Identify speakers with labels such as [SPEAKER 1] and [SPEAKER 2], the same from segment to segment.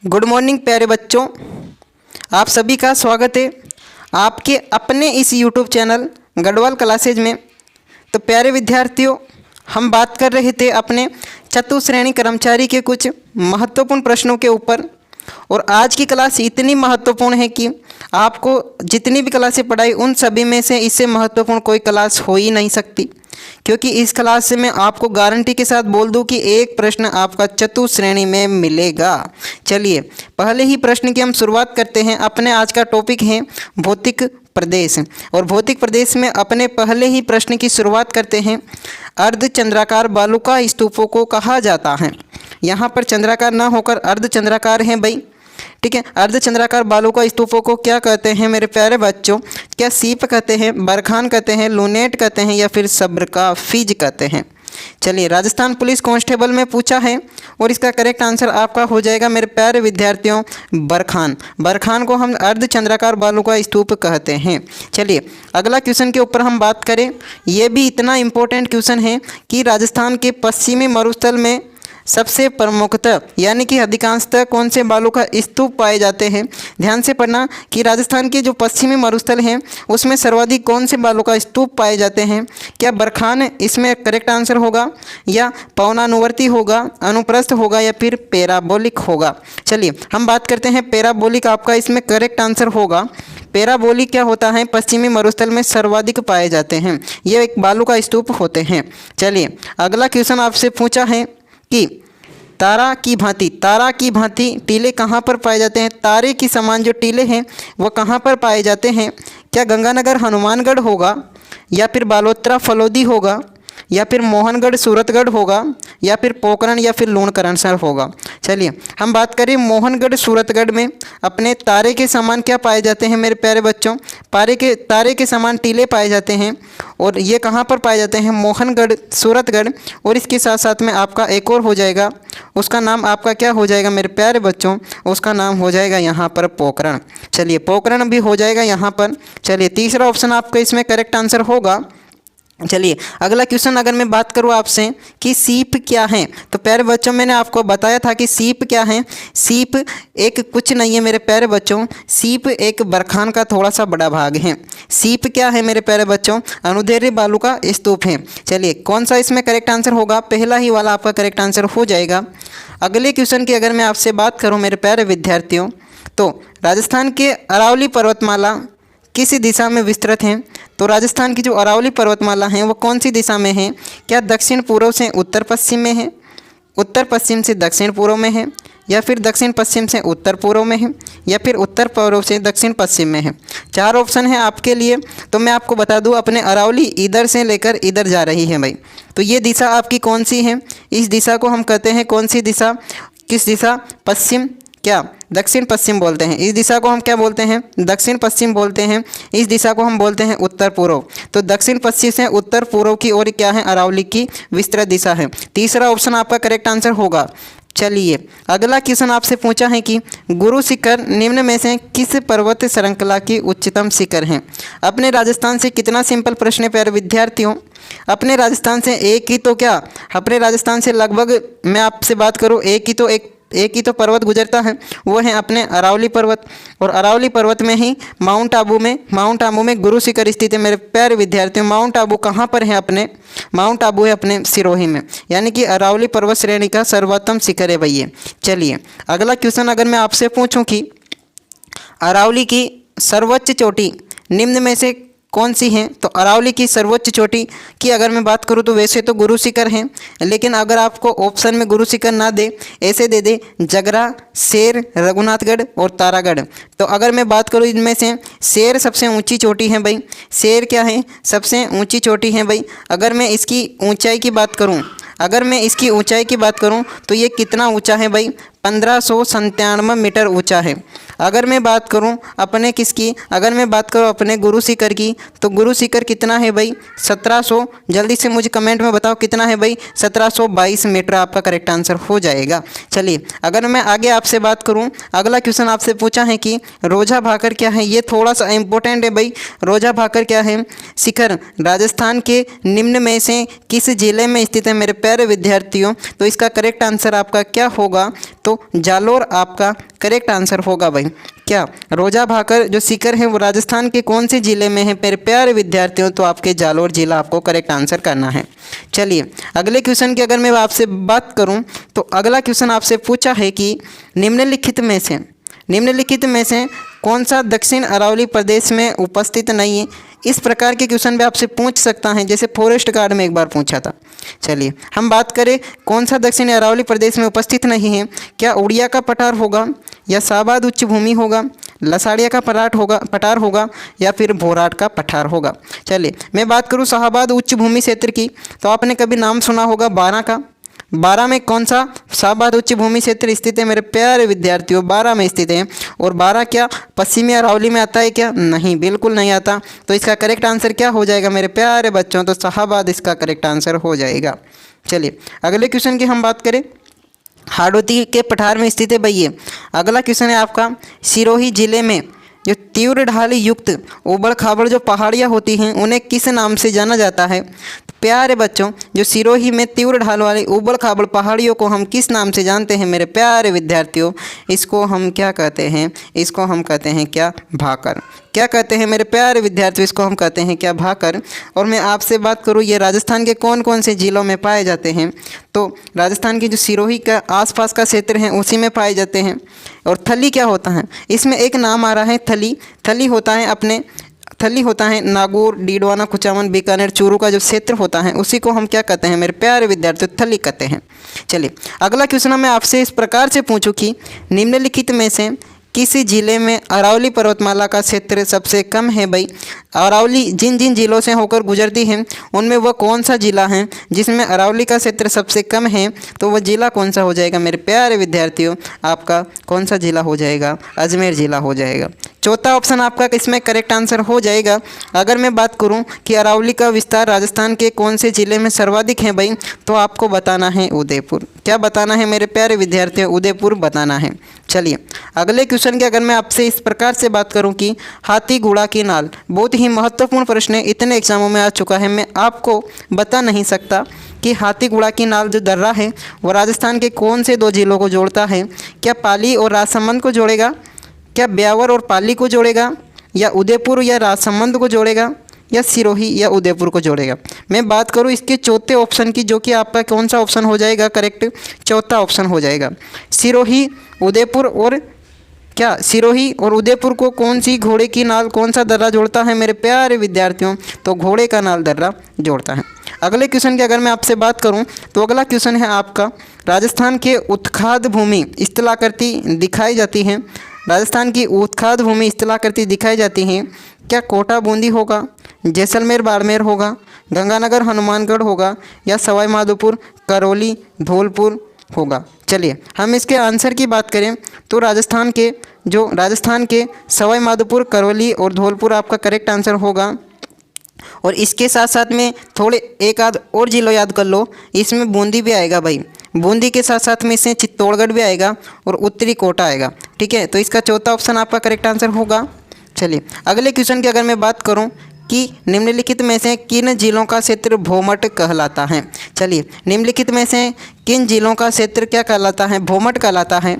[SPEAKER 1] Good morning प्यारे बच्चों, आप सभी का स्वागत है आपके अपने इस यूट्यूब चैनल गढ़वाल क्लासेज में। तो प्यारे विद्यार्थियों, हम बात कर रहे थे अपने चतुश्रेणी कर्मचारी के कुछ महत्वपूर्ण प्रश्नों के ऊपर। और आज की क्लास इतनी महत्वपूर्ण है कि आपको जितनी भी क्लासें पढ़ाई उन सभी में से इससे महत्वपूर्ण कोई क्लास हो ही नहीं सकती, क्योंकि इस क्लास से मैं आपको गारंटी के साथ बोल दूं कि एक प्रश्न आपका चतुश्रेणी में मिलेगा। चलिए पहले ही प्रश्न की हम शुरुआत करते हैं। अपने आज का टॉपिक है भौतिक प्रदेश, और भौतिक प्रदेश में अपने पहले ही प्रश्न की शुरुआत करते हैं। अर्धचंद्राकार बालुका स्तूपों को कहा जाता है। यहाँ पर चंद्राकार ना होकर अर्धचंद्राकार है भाई, ठीक है। अर्धचंद्राकार बालुका स्तूपों को क्या कहते हैं मेरे प्यारे बच्चों? क्या सीप कहते हैं, बरखान कहते हैं, लूनेट कहते हैं, या फिर सब्र का फीज कहते हैं? चलिए, राजस्थान पुलिस कांस्टेबल में पूछा है और इसका करेक्ट आंसर आपका हो जाएगा मेरे प्यारे विद्यार्थियों बरखान। बरखान को हम अर्धचंद्राकार बालुका स्तूप कहते हैं। चलिए अगला क्वेश्चन के ऊपर हम बात करें। ये भी इतना इम्पोर्टेंट क्वेश्चन है कि राजस्थान के पश्चिमी मरुस्थल में सबसे प्रमुखतः यानी कि अधिकांशतः कौन से बालू का स्तूप पाए जाते हैं? ध्यान से पढ़ना कि राजस्थान के जो पश्चिमी मरुस्थल हैं उसमें सर्वाधिक कौन से बालू का स्तूप पाए जाते हैं? क्या बरखान इसमें करेक्ट आंसर होगा, या पवनानुवर्ती होगा, अनुप्रस्थ होगा, या फिर पैराबोलिक होगा? चलिए हम बात करते हैं पैराबोलिक आपका इसमें करेक्ट आंसर होगा। पैराबोलिक क्या होता है? पश्चिमी मरुस्थल में सर्वाधिक पाए जाते हैं, ये एक बालू का स्तूप होते हैं। चलिए अगला क्वेश्चन आपसे पूछा है कि तारा की भांति टीले कहाँ पर पाए जाते हैं? तारे की समान जो टीले हैं वो कहाँ पर पाए जाते हैं? क्या गंगानगर हनुमानगढ़ होगा, या फिर बालोतरा फलोदी होगा, या फिर मोहनगढ़ सूरतगढ़ होगा, या फिर पोखरण या फिर लूणकरणसर होगा? चलिए हम बात करें मोहनगढ़ सूरतगढ़ में अपने तारे के समान क्या पाए जाते हैं मेरे प्यारे बच्चों? तारे के समान टीले पाए जाते हैं, और ये कहाँ पर पाए जाते हैं? मोहनगढ़ सूरतगढ़। और इसके साथ साथ में आपका एक और हो जाएगा, उसका नाम आपका क्या हो जाएगा मेरे प्यारे बच्चों? उसका नाम हो जाएगा यहाँ पर पोखरण। चलिए पोखरण भी हो जाएगा यहाँ पर। चलिए तीसरा ऑप्शन आपका इसमें करेक्ट आंसर होगा। चलिए अगला क्वेश्चन अगर मैं बात करूँ आपसे कि सीप क्या है, तो प्यारे बच्चों मैंने आपको बताया था कि सीप क्या है। सीप एक कुछ नहीं है मेरे प्यारे बच्चों, सीप एक बरखान का थोड़ा सा बड़ा भाग है। सीप क्या है मेरे प्यारे बच्चों? अनुदैर्ध्य बालू का स्तूप है। चलिए कौन सा इसमें करेक्ट आंसर होगा? पहला ही वाला आपका करेक्ट आंसर हो जाएगा। अगले क्वेश्चन की अगर मैं आपसे बात करूँ मेरे प्यारे विद्यार्थियों, तो राजस्थान के अरावली पर्वतमाला किस दिशा में विस्तृत हैं? तो राजस्थान की जो अरावली पर्वतमाला है वो कौन सी दिशा में है? क्या दक्षिण पूर्व से उत्तर पश्चिम में है, उत्तर पश्चिम से दक्षिण पूर्व में है, या फिर दक्षिण पश्चिम से उत्तर पूर्व में है, या फिर उत्तर पूर्व से दक्षिण पश्चिम में है? चार ऑप्शन है आपके लिए। तो मैं आपको बता दूं, अपने अरावली इधर से लेकर इधर जा रही है भाई। तो ये दिशा आपकी कौन सी है? इस दिशा को हम कहते हैं कौन सी दिशा? किस दिशा? पश्चिम, क्या दक्षिण पश्चिम बोलते हैं। इस दिशा को हम क्या बोलते हैं? दक्षिण पश्चिम बोलते हैं। इस दिशा को हम बोलते हैं उत्तर पूर्व। तो दक्षिण पश्चिम से उत्तर पूर्व की ओर क्या है? अरावली की विस्तृत दिशा है। तीसरा ऑप्शन आपका करेक्ट आंसर होगा। चलिए अगला क्वेश्चन आपसे पूछा है कि गुरु शिखर निम्न में से किस पर्वत श्रृंखला की उच्चतम शिखर हैं? अपने राजस्थान से कितना सिंपल प्रश्न है प्यारे विद्यार्थियों। अपने राजस्थान से एक ही तो क्या, अपने राजस्थान से लगभग मैं आपसे बात करूँ एक ही तो पर्वत गुजरता है, वो है अपने अरावली पर्वत। और अरावली पर्वत में ही माउंट आबू में गुरु शिखर स्थित है मेरे प्यारे विद्यार्थियों। माउंट आबू कहाँ पर है? अपने माउंट आबू है अपने सिरोही में, यानी कि अरावली पर्वत श्रेणी का सर्वोत्तम शिखर है भैया। चलिए अगला क्वेश्चन अगर मैं आपसे पूछूं कि अरावली की सर्वोच्च चोटी निम्न में से कौन सी है? तो अरावली की सर्वोच्च चोटी की अगर मैं बात करूं तो वैसे तो गुरु शिखर है, लेकिन अगर आपको ऑप्शन में गुरु शिखर ना दे, ऐसे दे दे जगरा, शेर, रघुनाथगढ़ और तारागढ़, तो अगर मैं बात करूं इनमें से शेर सबसे ऊंची चोटी है भाई। शेर क्या है? सबसे ऊंची चोटी है भाई। अगर मैं इसकी ऊंचाई की बात करूं तो ये कितना ऊंचा है भाई? 1597 मीटर ऊंचा है। अगर मैं बात करूं अपने गुरु शिखर की, तो गुरु शिखर कितना है भाई? 1700, जल्दी से मुझे कमेंट में बताओ कितना है भाई? 1722 मीटर आपका करेक्ट आंसर हो जाएगा। चलिए अगर मैं आगे आपसे बात करूं, अगला क्वेश्चन आपसे पूछा है कि रोजा भाकर क्या है? ये थोड़ा सा इंपॉर्टेंट है भाई। रोजा भाकर क्या है? शिखर राजस्थान के निम्न में से किस जिले में स्थित है मेरे प्यारे विद्यार्थियों? तो इसका करेक्ट आंसर आपका क्या होगा? तो तो जालोर आपका करेक्ट आंसर होगा भाई। क्या रोजा भाकर जो सीकर है वो राजस्थान के कौन से ज़िले में है मेरे प्यारे विद्यार्थियों? तो आपके जालोर जिला आपको करेक्ट आंसर करना है। चलिए अगले क्वेश्चन की अगर मैं आपसे बात करूं तो अगला क्वेश्चन आपसे पूछा है कि निम्नलिखित में से कौन सा दक्षिण अरावली प्रदेश में उपस्थित नहीं है? इस प्रकार के क्वेश्चन भी आपसे पूछ सकता है, जैसे फॉरेस्ट गार्ड में एक बार पूछा था। चलिए हम बात करें कौन सा दक्षिण अरावली प्रदेश में उपस्थित नहीं है। क्या उड़िया का पठार होगा, या शाहबाद उच्च भूमि होगा, लसाड़िया का पठार होगा, या फिर भोराट का पठार होगा? चलिए मैं बात करूँ शाहबाद उच्च भूमि क्षेत्र की, तो आपने कभी नाम सुना होगा बारां का। बारां में कौन सा शाहबाद उच्च भूमि क्षेत्र स्थित है मेरे प्यारे विद्यार्थियों? बारां में स्थित है। और बारां क्या पश्चिमी अरावली में आता है क्या? नहीं, बिल्कुल नहीं आता। तो इसका करेक्ट आंसर क्या हो जाएगा मेरे प्यारे बच्चों? तो शाहबाद इसका करेक्ट आंसर हो जाएगा। चलिए अगले क्वेश्चन की हम बात करें, हाड़ौती के पठार में स्थित है भाई ये। अगला क्वेश्चन है आपका, सिरोही जिले में जो तीव्र ढाल युक्त उबड़ खाबड़ जो पहाड़ियाँ होती हैं उन्हें किस नाम से जाना जाता है? प्यारे बच्चों, जो सिरोही में तीव्र ढाल वाली उबड़ खाबड़ पहाड़ियों को हम किस नाम से जानते हैं मेरे प्यारे विद्यार्थियों? इसको हम क्या कहते हैं? इसको हम कहते हैं क्या? भाकर। क्या कहते हैं मेरे प्यारे विद्यार्थियों? इसको हम कहते हैं क्या? भाकर। और मैं आपसे बात करूँ ये राजस्थान के कौन कौन से ज़िलों में पाए जाते हैं? तो राजस्थान की जो सिरोही का आसपास का क्षेत्र है उसी में पाए जाते हैं। और थली क्या होता है? इसमें एक नाम आ रहा है थली। थली होता है नागौर, डीडवाना, कुचामन, बीकानेर, चूरू का जो क्षेत्र होता है उसी को हम क्या कहते हैं मेरे प्यारे विद्यार्थियों? थली कहते हैं। चलिए अगला क्वेश्चन मैं आपसे इस प्रकार से पूछूं कि निम्नलिखित में से किसी जिले में अरावली पर्वतमाला का क्षेत्र सबसे कम है भाई? अरावली जिन जिन जिलों से होकर गुजरती है उनमें वह कौन सा जिला है जिसमें अरावली का क्षेत्र सबसे कम है? तो वह जिला कौन सा हो जाएगा मेरे प्यारे विद्यार्थियों? आपका कौन सा जिला हो जाएगा? अजमेर जिला हो जाएगा। चौथा ऑप्शन आपका इसमें करेक्ट आंसर हो जाएगा। अगर मैं बात करूं कि अरावली का विस्तार राजस्थान के कौन से ज़िले में सर्वाधिक है भाई? तो आपको बताना है उदयपुर। क्या बताना है मेरे प्यारे विद्यार्थियों? उदयपुर बताना है। चलिए अगले क्वेश्चन की अगर मैं आपसे इस प्रकार से बात करूं कि हाथी घोड़ा की नाल, बहुत ही महत्वपूर्ण प्रश्न है, इतने एग्जामों में आ चुका है, मैं आपको बता नहीं सकता कि हाथी घोड़ा की नाल जो दर्रा है वो राजस्थान के कौन से 2 जिलों को जोड़ता है? क्या पाली और राजसमंद को जोड़ेगा, क्या ब्यावर और पाली को जोड़ेगा, या उदयपुर या राजसमंद को जोड़ेगा, या सिरोही या उदयपुर को जोड़ेगा? मैं बात करूं इसके चौथे ऑप्शन की, जो कि आपका कौन सा ऑप्शन हो जाएगा करेक्ट? चौथा ऑप्शन हो जाएगा। सिरोही, उदयपुर और क्या सिरोही और उदयपुर को कौन सी घोड़े की नाल, कौन सा दर्रा जोड़ता है मेरे प्यारे विद्यार्थियों? तो घोड़े का नाल दर्रा जोड़ता है। अगले क्वेश्चन की अगर मैं आपसे बात करूं तो अगला क्वेश्चन है आपका, राजस्थान के उत्खाद भूमि स्थलाकृति दिखाई जाती है। राजस्थान की उत्खाद भूमि स्थलाकृति दिखाई जाती है। क्या कोटा बूंदी होगा, जैसलमेर बाड़मेर होगा, गंगानगर हनुमानगढ़ होगा, या सवाई माधोपुर करौली धौलपुर होगा? चलिए हम इसके आंसर की बात करें तो राजस्थान के सवाई माधोपुर, करौली और धौलपुर आपका करेक्ट आंसर होगा। और इसके साथ साथ में थोड़े एक आध और जिलों याद कर लो, इसमें बूंदी भी आएगा भाई। बूंदी के साथ साथ में इसमें चित्तौड़गढ़ भी आएगा और उत्तरी कोटा आएगा। ठीक है, तो इसका चौथा ऑप्शन आपका करेक्ट आंसर होगा। चलिए अगले क्वेश्चन की अगर मैं बात करूं कि निम्नलिखित में से किन जिलों का क्षेत्र भौमट कहलाता है? चलिए निम्नलिखित में से किन जिलों का क्षेत्र क्या कहलाता है? भौमट कहलाता है।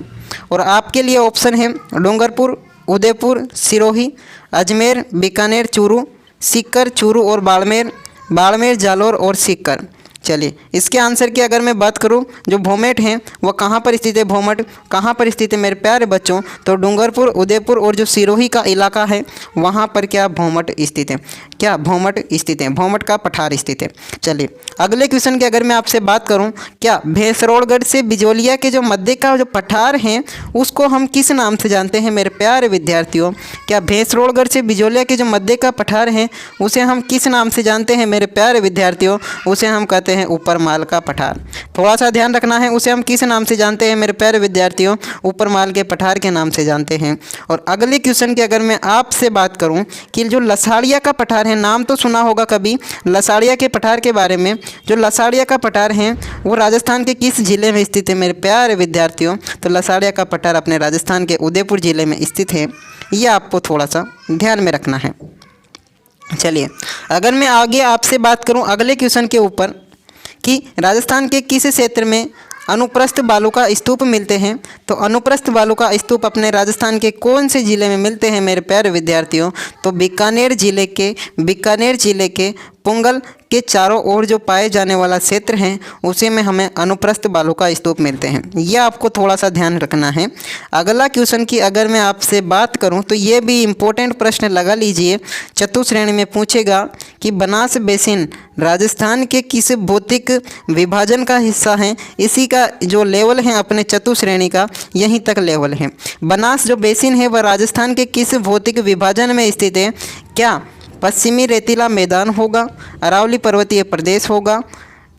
[SPEAKER 1] और आपके लिए ऑप्शन है डूंगरपुर, उदयपुर, सिरोही, अजमेर, बीकानेर, चूरू, सीकर, चूरू और बाड़मेर, जालोर और सीकर। चलिए इसके आंसर की अगर मैं बात करूं, जो भौमट हैं वह कहाँ पर स्थित है? भौमट कहाँ पर स्थित है मेरे प्यारे बच्चों? तो डूंगरपुर, उदयपुर और जो सिरोही का इलाका है वहाँ पर क्या भौमट स्थित है? क्या भौमट स्थित है? भौमट का पठार स्थित है। चलिए अगले क्वेश्चन की अगर मैं आपसे बात करूं, क्या भैंसरोड़गढ़ से बिजोलिया के जो मध्य का जो पठार है उसको हम किस नाम से जानते हैं मेरे प्यारे विद्यार्थियों? क्या भैंसरोड़गढ़ से बिजोलिया के जो मध्य का पठार है उसे हम किस नाम से जानते हैं मेरे प्यारे विद्यार्थियों? उसे हम कहते हैं ऊपर माल का पठार। थोड़ा सा ध्यान रखना है, उसे हम किस नाम से जानते हैं मेरे प्यारे विद्यार्थियों? ऊपर माल के पठार के नाम से जानते हैं। और अगले क्वेश्चन की अगर मैं आपसे बात करूं कि जो लसाड़िया का पठार है, नाम तो सुना होगा कभी लसाड़िया के पठार के बारे में। जो लसाड़िया का पठार है वो राजस्थान के किस जिले में स्थित है मेरे प्यारे विद्यार्थियों? तो लसाड़िया का पठार अपने राजस्थान के उदयपुर जिले में स्थित है। ये आपको थोड़ा सा ध्यान में रखना है। चलिए अगर मैं आगे आपसे बात करूं अगले क्वेश्चन के ऊपर कि राजस्थान के किस क्षेत्र में अनुप्रस्थ बालू का स्तूप मिलते हैं। तो अनुप्रस्थ बालू का स्तूप अपने राजस्थान के कौन से ज़िले में मिलते हैं मेरे प्यारे विद्यार्थियों? तो बीकानेर जिले के पुंगल के चारों ओर जो पाए जाने वाला क्षेत्र हैं उसी में हमें अनुप्रस्थ बालू का स्तूप मिलते हैं। यह आपको थोड़ा सा ध्यान रखना है। अगला क्वेश्चन की अगर मैं आपसे बात करूं तो ये भी इम्पोर्टेंट प्रश्न लगा लीजिए, चतुश्रेणी में पूछेगा कि बनास बेसिन राजस्थान के किस भौतिक विभाजन का हिस्सा है? इसी का जो लेवल है अपने चतुश्रेणी का यहीं तक लेवल है। बनास जो बेसिन है वह राजस्थान के किस भौतिक विभाजन में स्थित है? क्या पश्चिमी रेतीला मैदान होगा, अरावली पर्वतीय प्रदेश होगा,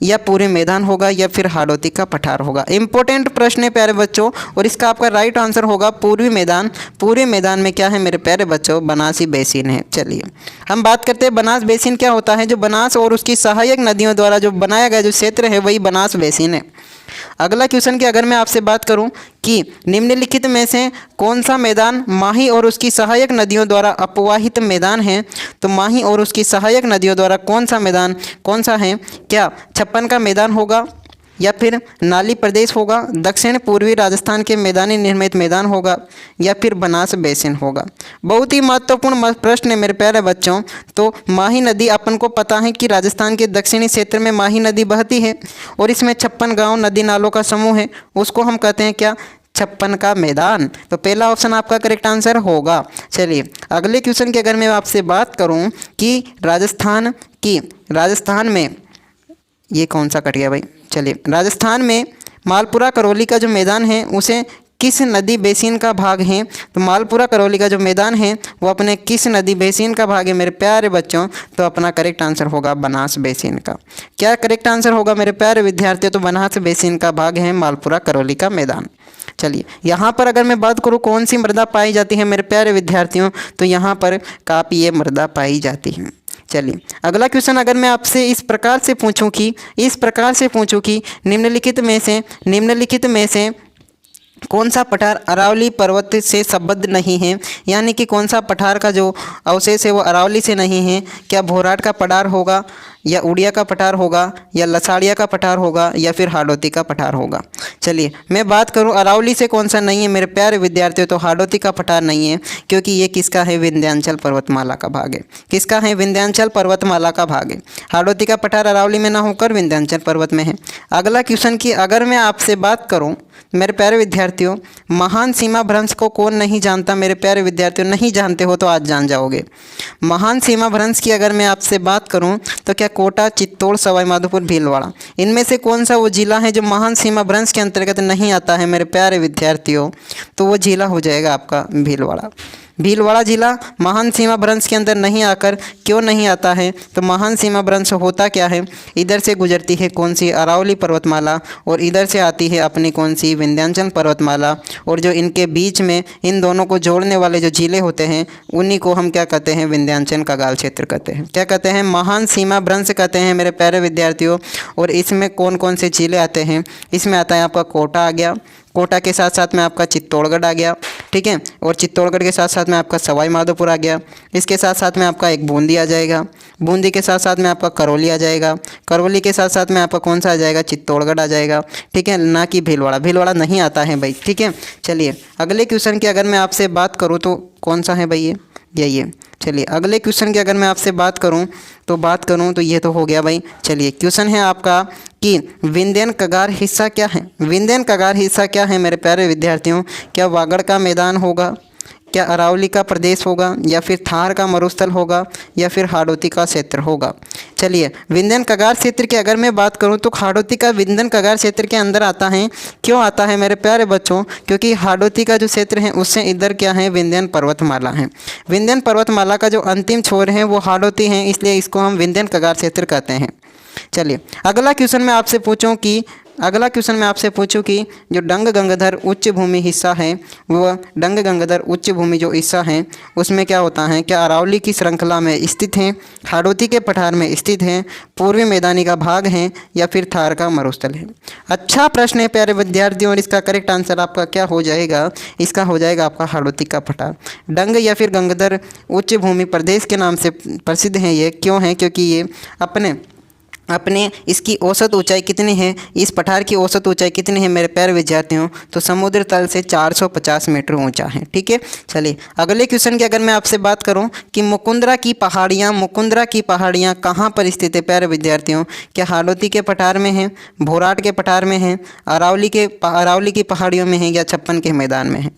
[SPEAKER 1] या पूरे मैदान होगा, या फिर हाड़ौती का पठार होगा? इंपॉर्टेंट प्रश्न है प्यारे बच्चों, और इसका आपका राइट आंसर होगा पूर्वी मैदान। पूर्वी मैदान में क्या है मेरे प्यारे बच्चों? बनासी बेसिन है। चलिए हम बात करते हैं बनास बेसिन क्या होता है। जो बनास और उसकी सहायक नदियों द्वारा जो बनाया गया जो क्षेत्र है वही बनास बेसिन है। अगला क्वेश्चन की अगर मैं आपसे बात करूं कि निम्नलिखित में से कौन सा मैदान माही और उसकी सहायक नदियों द्वारा अपवाहित मैदान है? तो माही और उसकी सहायक नदियों द्वारा कौन सा मैदान कौन सा है? क्या छप्पन का मैदान होगा, या फिर नाली प्रदेश होगा, दक्षिण पूर्वी राजस्थान के मैदानी निर्मित मैदान होगा, या फिर बनास बेसिन होगा? बहुत ही महत्वपूर्ण प्रश्न है मेरे प्यारे बच्चों। तो माही नदी अपन को पता है कि राजस्थान के दक्षिणी क्षेत्र में माही नदी बहती है और इसमें 56 गांव नदी नालों का समूह है, उसको हम कहते हैं क्या? छप्पन का मैदान। तो पहला ऑप्शन आपका करेक्ट आंसर होगा। चलिए अगले क्वेश्चन की अगर मैं आपसे बात करूं कि राजस्थान में ये कौन सा कट गया भाई? चलिए राजस्थान में मालपुरा करौली का जो मैदान है उसे किस नदी बेसिन का भाग है? तो मालपुरा करौली का जो मैदान है वो अपने किस नदी बेसिन का भाग है मेरे प्यारे बच्चों? तो अपना करेक्ट आंसर होगा बनास बेसिन का। क्या करेक्ट आंसर होगा मेरे प्यारे विद्यार्थियों? तो बनास बेसिन का भाग है मालपुरा करौली का मैदान। चलिए यहाँ पर अगर मैं बात करूँ कौन सी मृदा पाई जाती है मेरे प्यारे विद्यार्थियों, तो यहाँ पर कापीय मृदा पाई जाती है। चलिए अगला क्वेश्चन अगर मैं आपसे इस प्रकार से पूछूं कि निम्नलिखित में से कौन सा पठार अरावली पर्वत से संबद्ध नहीं है? यानी कि कौन सा पठार का जो अवशेष है वो अरावली से नहीं है? क्या भोराट का पठार होगा, या उड़िया का पठार होगा, या लसाड़िया का पठार होगा, या फिर हाड़ौती का पठार होगा? चलिए मैं बात करूं अरावली से कौन सा नहीं है मेरे प्यारे विद्यार्थियों, तो हाड़ौती का पठार नहीं है, क्योंकि ये किसका है? विंध्याचल पर्वतमाला का भाग है। किसका है? विंध्याचल पर्वतमाला का भाग है। हाड़ौती का पठार अरावली में ना होकर विंध्याचल पर्वत में है। अगला क्वेश्चन की अगर मैं आपसे बात करूँ मेरे प्यारे विद्यार्थियों, महान सीमा भ्रंश को कौन नहीं जानता? मेरे प्यारे विद्यार्थियों नहीं जानते हो तो आज जान जाओगे। महान सीमा भ्रंश की अगर मैं आपसे बात करूं तो क्या कोटा, चित्तौड़, सवाई माधोपुर, भीलवाड़ा, इनमें से कौन सा वो जिला है जो महान सीमा भ्रंश के अंतर्गत नहीं आता है मेरे प्यारे विद्यार्थियों? तो वो जिला हो जाएगा आपका भीलवाड़ा। भीलवाड़ा जिला महान सीमा भ्रंश के अंदर नहीं आकर क्यों नहीं आता है? तो महान सीमा भ्रंश होता क्या है? इधर से गुजरती है कौन सी? अरावली पर्वतमाला, और इधर से आती है अपनी कौन सी? विंध्याचल पर्वतमाला, और जो इनके बीच में इन दोनों को जोड़ने वाले जो जिले होते हैं उन्हीं को हम क्या कहते हैं? विंध्याचल कगाल क्षेत्र कहते हैं। क्या कहते हैं? महान सीमा भ्रंश कहते हैं मेरे प्यारे विद्यार्थियों। और इसमें कौन कौन से जिले आते हैं? इसमें आता है आपका कोटा आ गया, कोटा के साथ साथ में आपका चित्तौड़गढ़ आ गया, ठीक है, और चित्तौड़गढ़ के साथ साथ में आपका सवाई माधोपुर आ गया। इसके साथ साथ में आपका एक बूंदी आ जाएगा, बूंदी के साथ साथ में आपका करौली आ जाएगा, करौली के साथ साथ में आपका कौन सा आ जाएगा? चित्तौड़गढ़ आ जाएगा, ठीक है, ना कि भीलवाड़ा। भीलवाड़ा नहीं आता है भाई, ठीक है। चलिए अगले क्वेश्चन की अगर मैं आपसे बात करूँ तो कौन सा है भाई? ये यही है। चलिए अगले क्वेश्चन की अगर मैं आपसे बात करूं तो ये तो हो गया भाई। चलिए क्वेश्चन है आपका कि विंध्यन कगार हिस्सा क्या है? विंध्यन कगार हिस्सा क्या है मेरे प्यारे विद्यार्थियों? क्या वागड़ का मैदान होगा, क्या अरावली का प्रदेश होगा, या फिर थार का मरुस्थल होगा, या फिर हाड़ौती का क्षेत्र होगा? चलिए विंध्यन कगार क्षेत्र की अगर मैं बात करूं तो हाड़ौती का विंध्यन कगार क्षेत्र के अंदर आता है। क्यों आता है मेरे प्यारे बच्चों? क्योंकि हाड़ौती का जो क्षेत्र है उससे इधर क्या है? विंध्यन पर्वतमाला है। विंध्यन पर्वतमाला का जो अंतिम छोर है वो हाड़ौती है, इसलिए इसको हम विंध्यन कगार क्षेत्र कहते हैं। चलिए अगला क्वेश्चन मैं आपसे पूछूं कि जो डंग गंगाधर उच्च भूमि हिस्सा है, वह डंग गंगाधर उच्च भूमि जो हिस्सा है उसमें क्या होता है? क्या अरावली की श्रृंखला में स्थित है, हाड़ौती के पठार में स्थित है, पूर्वी मैदानी का भाग है, या फिर थार का मरुस्थल है? अच्छा प्रश्न है प्यारे विद्यार्थियों, और इसका करेक्ट आंसर आपका क्या हो जाएगा? इसका हो जाएगा आपका हाड़ौती का पठार। डंग या फिर गंगाधर उच्च भूमि प्रदेश के नाम से प्रसिद्ध है। ये क्यों है? क्योंकि ये अपने अपने इसकी औसत ऊंचाई कितनी है, इस पठार की औसत ऊंचाई कितनी है मेरे प्यारे विद्यार्थियों, तो समुद्र तल से 450 मीटर ऊंचा है। ठीक है, चलिए अगले क्वेश्चन की अगर मैं आपसे बात करूं कि मुकुंदरा की पहाड़ियां कहाँ पर स्थित है प्यारे विद्यार्थियों, क्या हाड़ौती के पठार में है, भोराट के पठार में है, अरावली की पहाड़ियों में है, या छप्पन के मैदान में है।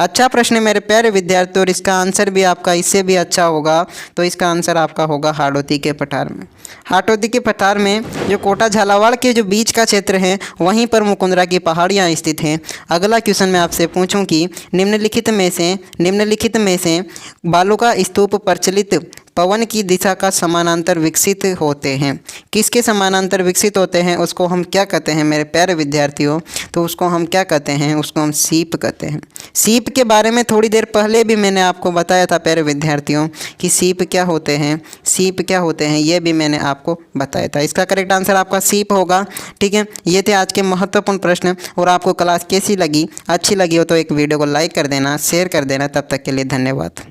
[SPEAKER 1] अच्छा प्रश्न है मेरे प्यारे विद्यार्थियों, और इसका आंसर भी आपका इससे भी अच्छा होगा, तो इसका आंसर आपका होगा हाड़ौती के पठार में। हाड़ौती के पठार में जो कोटा झालावाड़ के जो बीच का क्षेत्र है वहीं पर मुकुंदरा की पहाड़ियाँ स्थित हैं। अगला क्वेश्चन मैं आपसे पूछूं कि निम्नलिखित में से बालू का स्तूप प्रचलित पवन की दिशा का समानांतर विकसित होते हैं, किसके समानांतर विकसित होते हैं, उसको हम क्या कहते हैं मेरे प्यारे विद्यार्थियों, तो उसको हम क्या कहते हैं, उसको हम सीप कहते हैं। सीप के बारे में थोड़ी देर पहले भी मैंने आपको बताया था प्यारे विद्यार्थियों कि सीप क्या होते हैं, ये भी मैंने आपको बताया था। इसका करेक्ट आंसर आपका सीप होगा। ठीक है, ये थे आज के महत्वपूर्ण प्रश्न। और आपको क्लास कैसी लगी, अच्छी लगी हो तो एक वीडियो को लाइक कर देना, शेयर कर देना। तब तक के लिए धन्यवाद।